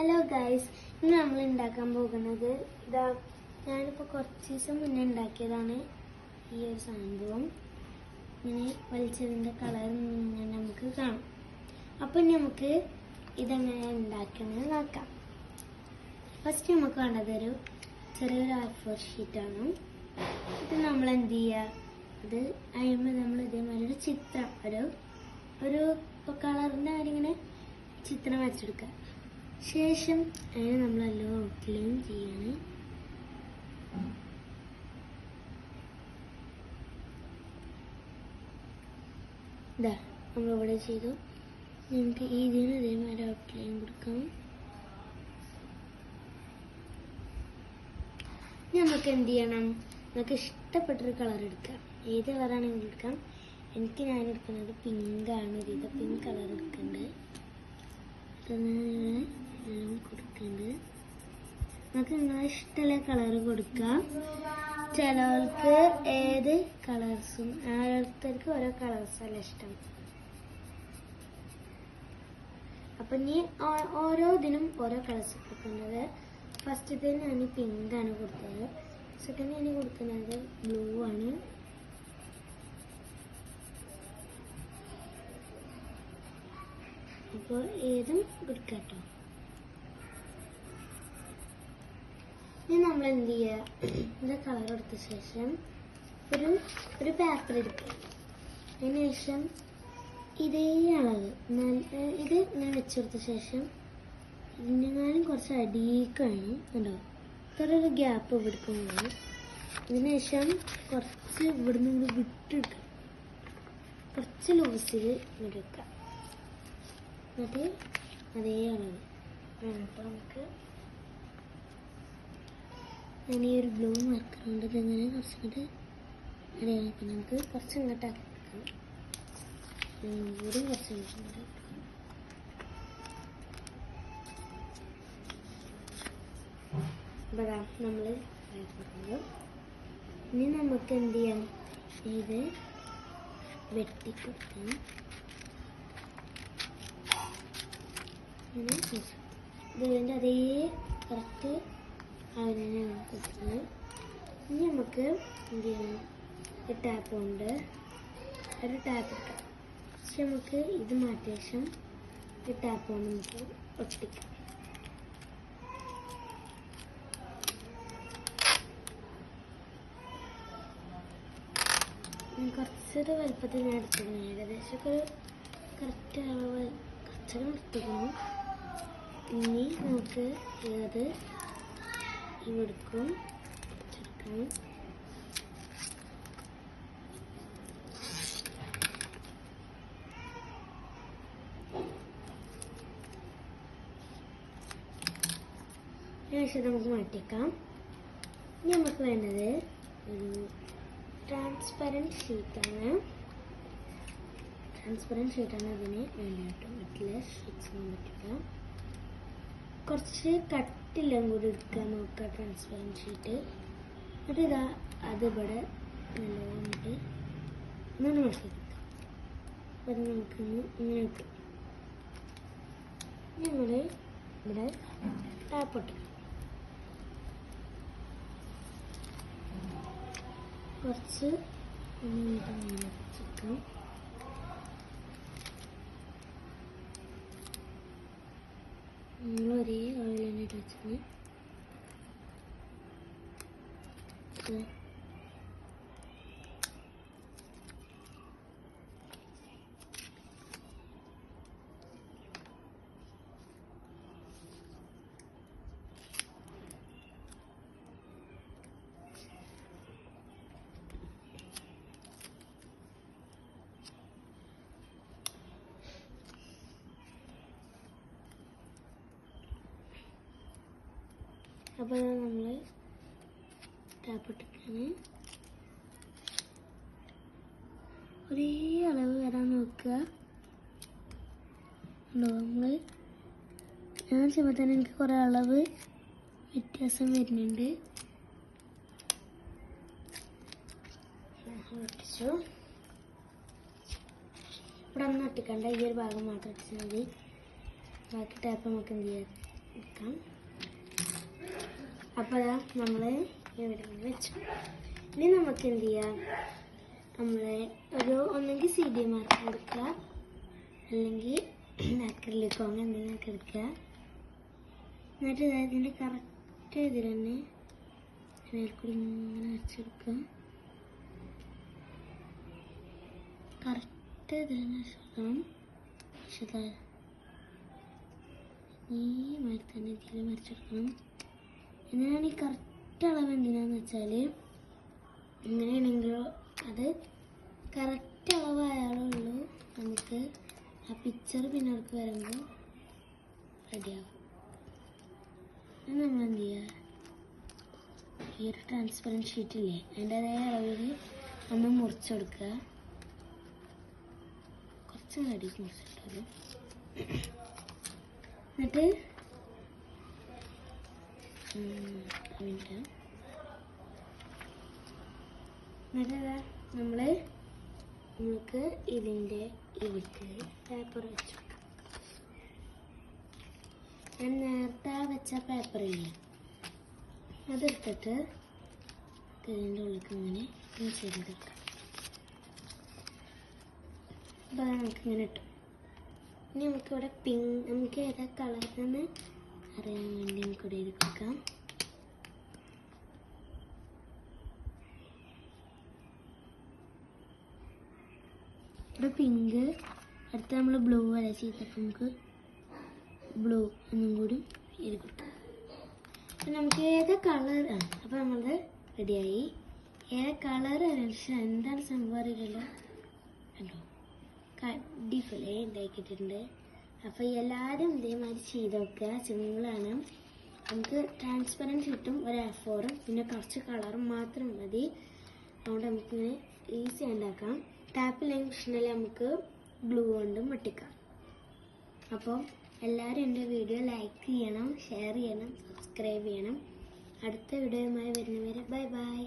Hello guys, ഇന്ന് നമ്മൾ ഉണ്ടാക്കാൻ പോകുന്നത് ഇതാ ഞാനിപ്പോൾ കുറച്ച് ദിവസം മുന്നേ ഉണ്ടാക്കിയതാണ് ഈ ഒരു സംഭവം. ഇങ്ങനെ വലിച്ചതിൻ്റെ കളർ നമുക്ക് കാണാം. അപ്പം നമുക്ക് ഇതെങ്ങനെ ഉണ്ടാക്കുന്നത് നോക്കാം. ഫസ്റ്റ് നമുക്ക് വേണ്ടത് ചെറിയൊരു A4 ഷീറ്റാണ്. ഇത് നമ്മൾ എന്ത് ചെയ്യുക, അത് കഴിയുമ്പോൾ നമ്മൾ ഇതേമാതിരി ഒരു ചിത്രം ഒരു കളറിൻ്റെ ആരിങ്ങനെ ചിത്രം വരച്ചെടുക്കുക. ശേഷം അതിന് നമ്മളെല്ലാം ഔട്ട്ലൈൻ ചെയ്യാണ്. ഇതാ നമ്മളിവിടെ ചെയ്തു. നമുക്ക് ഇതിന് ഇതേമാതിരി ഔട്ട്ലൈൻ കൊടുക്കാം. നമുക്ക് എന്ത് ചെയ്യണം, നമുക്ക് ഇഷ്ടപ്പെട്ടൊരു കളർ എടുക്കാം. ഏത് കളറാണെങ്കിലും എടുക്കാം. ഞാൻ എടുക്കുന്നത് പിങ്കാണ്. ഇത് പിങ്ക് കളർ എടുക്കുന്നുണ്ട്. കൊടുക്കുന്നുണ്ട്. നമുക്ക് നിങ്ങളെ ഇഷ്ടമുള്ള കളർ കൊടുക്കാം. ചിലർക്ക് ഏത് കളേഴ്സും, ഓരോരുത്തർക്ക് ഓരോ കളേഴ്സല്ല ഇഷ്ടം. അപ്പം ഇനി ഓരോ ഇതിനും ഓരോ കളേഴ്സ് കൊടുക്കുന്നത്. ഫസ്റ്റത്തെ ഞാൻ പിങ്കാണ് കൊടുത്തത്. സെക്കൻഡ് ഞാൻ കൊടുക്കുന്നത് ബ്ലൂ ആണ്. അപ്പോൾ ഏതും കൊടുക്കാം കേട്ടോ. ഇനി നമ്മൾ എന്ത് ചെയ്യുക, ഇതിൻ്റെ കളർ കൊടുത്ത ശേഷം ഒരു പേപ്പർ എടുക്കുക. അതിന് ശേഷം ഇതേ അളവ് ഇത് ഇങ്ങനെ വെച്ച് കൊടുത്ത ശേഷം ഇതിനെങ്ങാനും കുറച്ച് അടിയിലേക്ക് വേണം കണ്ടോ, ഇത്രയൊരു ഗ്യാപ്പ് എടുക്കുന്നത്. അതിന് ശേഷം കുറച്ച് ഇവിടുന്ന് ഇങ്ങോട്ട് വിട്ടിട്ട് കുറച്ച് ലൂസിൽ ഇങ്ങോട്ട് വെക്കാം. എന്നിട്ട് അതേ അളവ് വേണം. നമുക്ക് ഞാൻ ഈ ഒരു ബ്ലൂ മാർക്കർ കൊണ്ട് ഇതെങ്ങനെ കുറച്ചിങ്ങോട്ട് അടയാളാക്കാം. നമുക്ക് കുറച്ച് ഇങ്ങോട്ടാക്കി എടുക്കാം. കൂടി കുറച്ച് ഇങ്ങോട്ട് ഇവിടെ നമ്മൾ ഇനി നമുക്ക് എന്ത് ചെയ്യാം, ഇത് വെട്ടിക്കൊടുക്കാം. ഇതിൻ്റെ അതേ കറക്റ്റ് അതിനാണ് കൊടുക്കുന്നത്. ഇനി നമുക്ക് എന്ത് ചെയ്യണം, ഒരു ടാപ്പ് കൊണ്ട് ഒരു ടാപ്പ് ഇട്ടാം. പക്ഷെ നമുക്ക് ഇത് മാറ്റിയ ശേഷം ഈ ടാപ്പ് കൊണ്ട് നമുക്ക് ഒട്ടിക്കാം. കുറച്ചൊരു വലുപ്പത്തിൽ ഞാൻ എടുത്തിരുന്നു. ഏകദേശം ഒരു കറക്റ്റ് അളവ് കുറച്ചൊരു എടുത്തിരുന്നു. ഇനി നമുക്ക് അത് ഇവിടേക്കും ചേർക്കാം. ശേഷം നമുക്ക് മാറ്റിക്കാം. ഇനി നമുക്ക് വേണ്ടത് ഒരു ട്രാൻസ്പെറൻറ്റ് ഷീറ്റാണ്. അതിന് വേണ്ടിയിട്ട് വീട്ടിൽ ഷീറ്റ്സൊന്നും പറ്റില്ല. കുറച്ച് കട്ടിലും കൂടി എടുക്കാൻ നോക്കുക ട്രാൻസ്പെറൻറ്റ് ഷീറ്റ്. എന്നിട്ട് ഇതാ അതിവിടെ നല്ലതായിട്ട് ഒന്നാണ് മനസ്സിലാക്കുക. അപ്പം അത് നമുക്കൊന്ന് ഇങ്ങനെ വെക്കും. ഞങ്ങൾ ഇവിടെ ടാപ്പ് ഒട്ടിക്കും. കുറച്ച് വെച്ചേക്കാം. ഒരേ ഓയിൽ തന്നെ ഇട്ട് വെച്ചാൽ അപ്പോൾ നമ്മൾ ടാപ്പ് ഇട്ടിട്ടാണ് ഒരേ അളവ് വരാൻ നോക്കുക. ഞാൻ ചെയ്യുമ്പോൾ തന്നെ എനിക്ക് കുറേ അളവ് വ്യത്യാസം വരുന്നുണ്ട്. ഒട്ടിച്ചു. ഇവിടെ ഒന്നും ഒട്ടിക്കണ്ട, ഈ ഒരു ഭാഗം മാത്രം ഒട്ടിച്ചാൽ മതി. ബാക്കി ടാപ്പ് നമുക്ക് എന്ത് ചെയ്യാം, എടുക്കാം. അപ്പോൾ നമ്മൾ ഇവിടെ വെച്ചു. ഇനി നമുക്ക് എന്ത് ചെയ്യാം, നമ്മളെ ഒന്നെങ്കിൽ CD മാർക്ക് എടുക്കുക, അല്ലെങ്കിൽ അക്രിലിക്കോ അങ്ങനെ എന്തെങ്കിലുമൊക്കെ എടുക്കുക. എന്നിട്ട് ഇതിൻ്റെ കറക്റ്റ് ഇതിൽ തന്നെ മേൽക്കൂടി ഇങ്ങനെ വരച്ചെടുക്കുക. കറക്റ്റ് ഇതിൽ തന്നെ വരച്ചെടുക്കണം. പക്ഷേ ഈ മാതിരി തന്നെ ഇതിൽ വരച്ചെടുക്കണം. എന്തിനാണ് ഈ കറക്റ്റ് അളവ് എന്തിനാന്ന് വെച്ചാൽ, എങ്ങനെയാണെങ്കിലോ അത് കറക്റ്റ് അളവായാലുള്ളൂ നമുക്ക് ആ പിക്ചർ പിന്നെ അവർക്ക് വരുമ്പോൾ റെഡിയാകും. നമ്മൾ എന്ത് ചെയ്യുക, ഈ ഒരു ട്രാൻസ്പെറൻറ്റ് ഷീറ്റില്ലേ അതിൻ്റെ അതേ അളവിൽ നമ്മൾ മുറിച്ചെടുക്കുക. കുറച്ച് അടിക്ക് മുറിച്ചെടുക്കുക. എന്നിട്ട് നമുക്ക് ഇതിൻ്റെ ഇവിടേക്ക് പേപ്പർ വെച്ചു. ഞാൻ നേരത്തെ വെച്ച പേപ്പറില്ലേ അതെടുത്തിട്ട് ഇതിൻ്റെ ഉള്ളിലേക്ക് ഇങ്ങനെ ചെയ്തെടുക്കാം. അപ്പോൾ നമുക്കിങ്ങനെ ഇട്ടു. ഇനി നമുക്കിവിടെ നമുക്ക് ഏതാ കളറെന്ന് അറിയാൻ വേണ്ടി നമുക്കിവിടെ എഴുതി കൊടുക്കാം. ഇവിടെ പിങ്ക്, അടുത്ത് നമ്മൾ ബ്ലൂ വരെ ചെയ്തപ്പോൾ നമുക്ക് ബ്ലൂ എന്നും കൂടി എഴുതി കൊടുക്കാം. അപ്പം നമുക്ക് ഏത് കളറാണ്, അപ്പോൾ നമ്മളത് റെഡിയായി. ഏത് കളർ പക്ഷേ എന്താണ് സംഭവം അറിയില്ലല്ലോ, കണ്ടോ അടിപൊളി ഉണ്ടാക്കിയിട്ടുണ്ട്. അപ്പോൾ എല്ലാവരും ഇതേമാതിരി ചെയ്ത് നോക്കുക. സിമ്പിളാണ്. നമുക്ക് ട്രാൻസ്പെറൻറ്റ് ഷീറ്റും ഒരു A4 പിന്നെ കുറച്ച് കളറും മാത്രം മതി. അതുകൊണ്ട് നമുക്കിങ്ങനെ ഈസി ഉണ്ടാക്കാം. ടാപ്പില്ലെങ്കിൽ പ്രശ്നമില്ല, നമുക്ക് ഗ്ലൂ കൊണ്ടും ഒട്ടിക്കാം. അപ്പോൾ എല്ലാവരും എൻ്റെ വീഡിയോ ലൈക്ക് ചെയ്യണം, ഷെയർ ചെയ്യണം, സബ്സ്ക്രൈബ് ചെയ്യണം. അടുത്ത വീഡിയോയുമായി വരുന്നവരെ ബൈ ബൈ.